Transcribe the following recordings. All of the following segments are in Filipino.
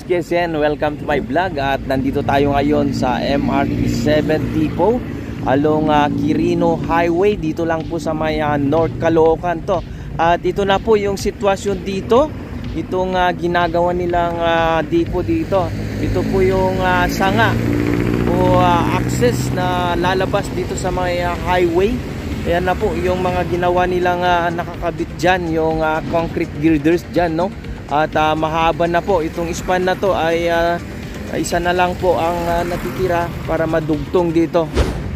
guys, and welcome to my vlog. At nandito tayo ngayon sa MRT7 Depot along Quirino Highway. Dito lang po sa may North Caloocan to. At ito na po yung sitwasyon dito. Itong ginagawa nilang depot dito. Ito po yung sanga o access na lalabas dito sa may highway. Ayan na po yung mga ginawa nilang nakakabit dyan, yung concrete girders dyan, no? At mahaba na po itong span na to ay isa na lang po ang natitira para madugtong dito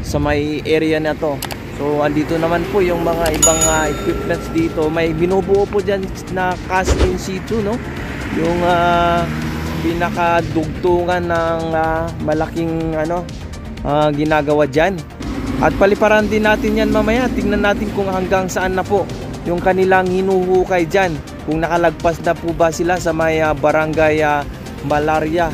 sa may area na to. So andito naman po yung mga ibang equipments dito. May binubuo po dyan na cast in situ, no? Yung pinakadugtungan ng malaking ginagawa dyan. At paliparan din natin yan mamaya. Tingnan natin kung hanggang saan na po yung kanilang hinuhukay dyan. Kung nakalagpas na po ba sila sa may barangay Malaria,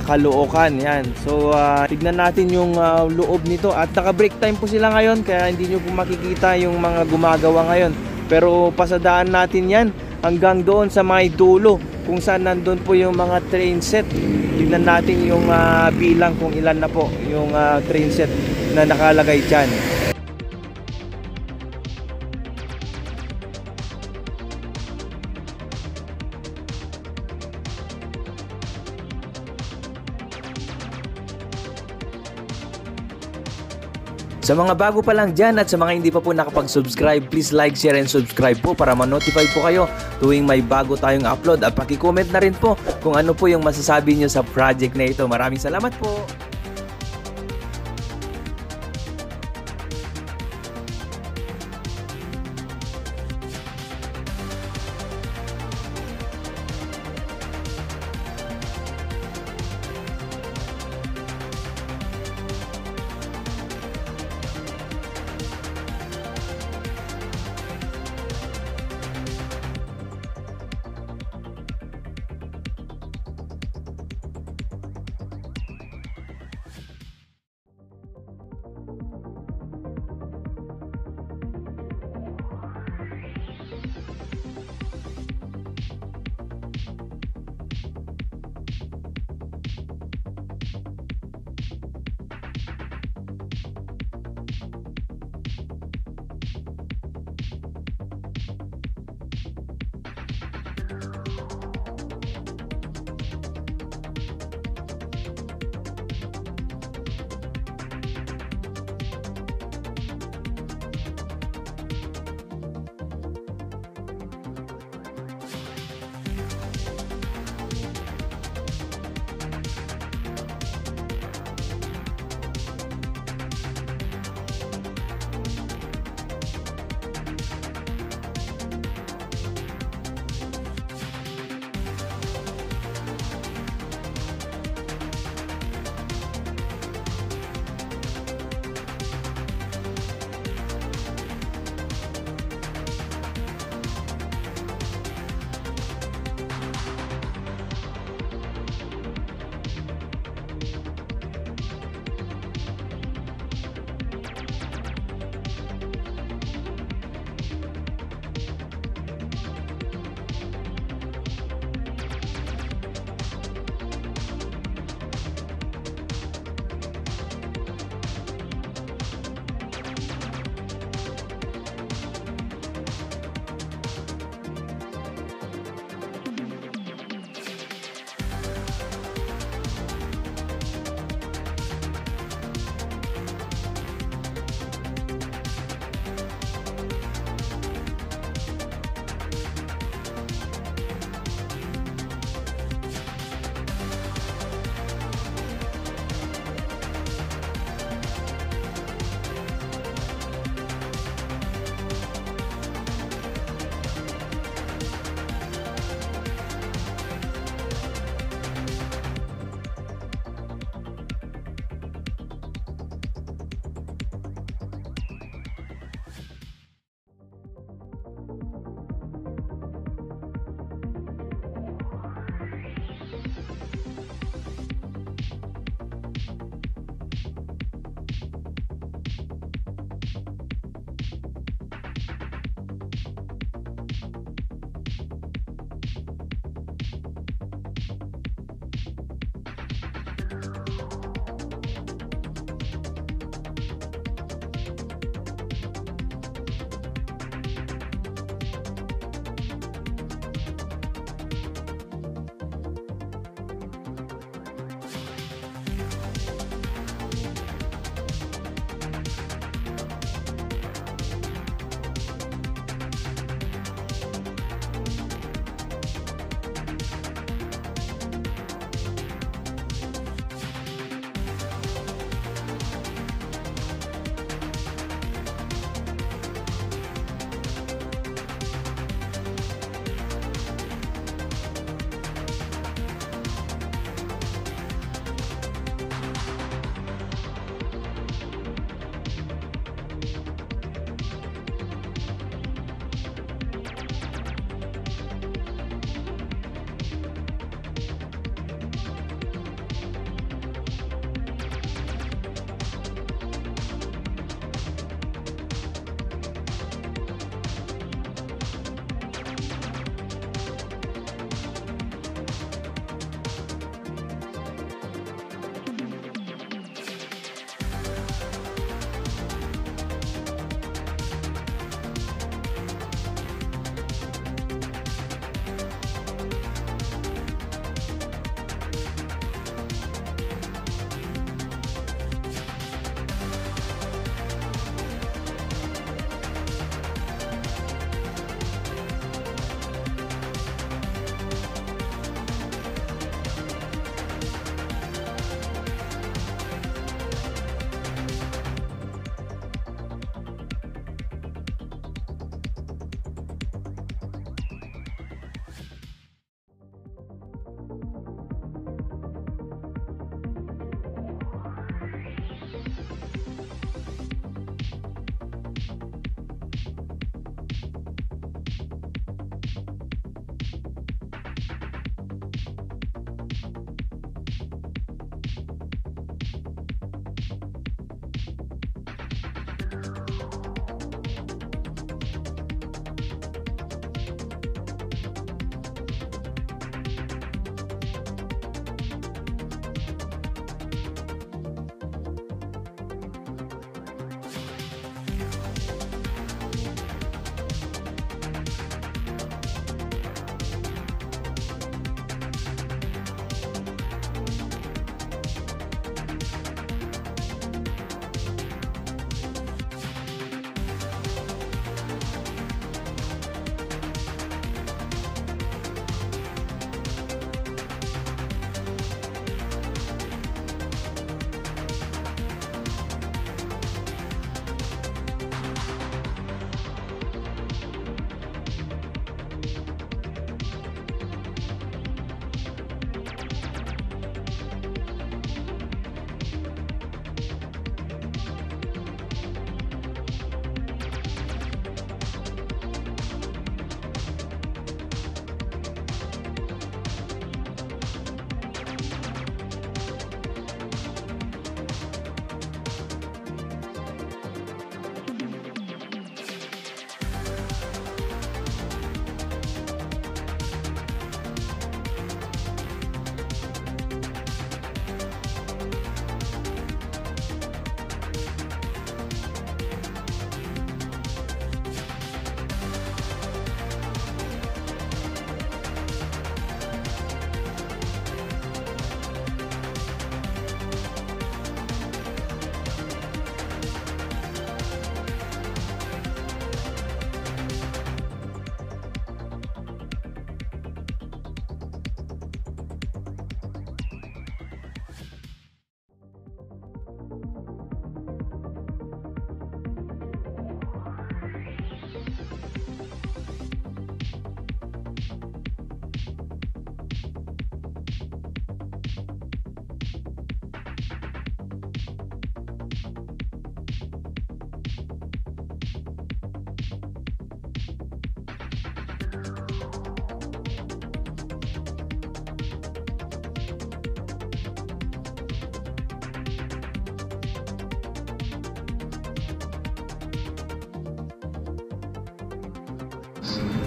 Caloocan. Yan. So tignan natin yung loob nito. At naka-break time po sila ngayon, kaya hindi nyo po makikita yung mga gumagawa ngayon. Pero pasadaan natin yan hanggang doon sa may dulo, kung saan nandun po yung mga train set. Tignan natin yung bilang kung ilan na po yung train set na nakalagay dyan. Sa mga bago pa lang dyan at sa mga hindi pa po nakapag-subscribe, please like, share, and subscribe po para ma-notify po kayo tuwing may bago tayong upload. At paki-comment na rin po kung ano po yung masasabi nyo sa project na ito. Maraming salamat po!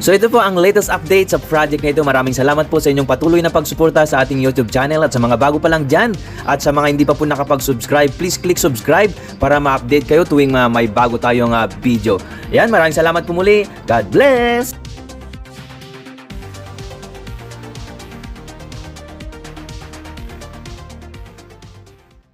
So ito po ang latest update sa project na ito. Maraming salamat po sa inyong patuloy na pagsuporta sa ating YouTube channel, at sa mga bago pa lang dyan at sa mga hindi pa po nakapag-subscribe, please click subscribe para ma-update kayo tuwing may bago tayong video. Yan, maraming salamat po muli. God bless!